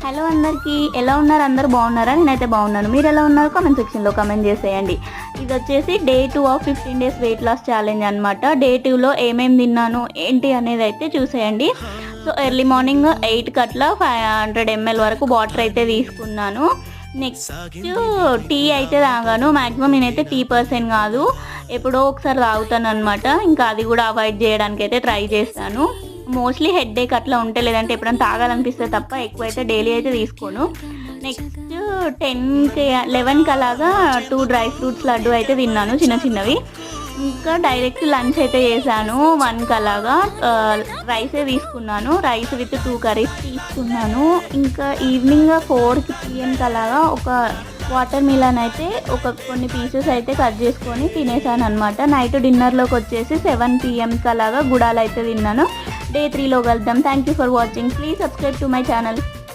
Hello అందరికీ, ఎలా ఉన్నారు? అందరు బాగున్నారా? నేనైతే బాగున్నాను. మీరు ఎలా ఉన్నారు? కామెంట్ సెక్షన్లో కామెంట్ చేసేయండి. ఇది వచ్చేసి day 2 of 15 days weight loss challenge అనమాట. డే 2లో ఏమేమి తిన్నాను ఏంటి అనేది అయితే చూసేయండి. సో ఎర్లీ మార్నింగ్ 8కి అట్లా 500 ml వరకు వాటర్ అయితే తీసుకున్నాను. నెక్స్ట్ టీ అయితే తాగాను. మ్యాక్సిమం నేనైతే టీ పర్సన్ కాదు, ఎప్పుడో ఒకసారి తాగుతాను అనమాట. ఇంకా అది కూడా అవాయిడ్ చేయడానికి అయితే ట్రై చేస్తాను. మోస్ట్లీ హెడ్ఏక్ అట్లా ఉంటే, లేదంటే ఎప్పుడైనా తాగాలనిపిస్తే తప్ప ఎక్కువైతే డైలీ అయితే తీసుకోను. నెక్స్ట్ 10కి 11కి అలాగా 2 డ్రై ఫ్రూట్స్ లడ్డు అయితే తిన్నాను, చిన్న చిన్నవి. ఇంకా డైరెక్ట్ లంచ్ అయితే చేశాను. 1కి అలాగా రైసే తీసుకున్నాను. రైస్ విత్ 2 కర్రీస్ తీసుకున్నాను. ఇంకా ఈవినింగ్ 4కి PM అలాగా ఒక వాటర్ మిలన్ అయితే కొన్ని పీసెస్ అయితే కట్ చేసుకొని తినేసాను అనమాట. నైట్ డిన్నర్లోకి వచ్చేసి 7 PMకి అలాగా గుడాలు అయితే తిన్నాను. డే 3లో కలుద్దాం. Thank you for watching. Please subscribe to my channel.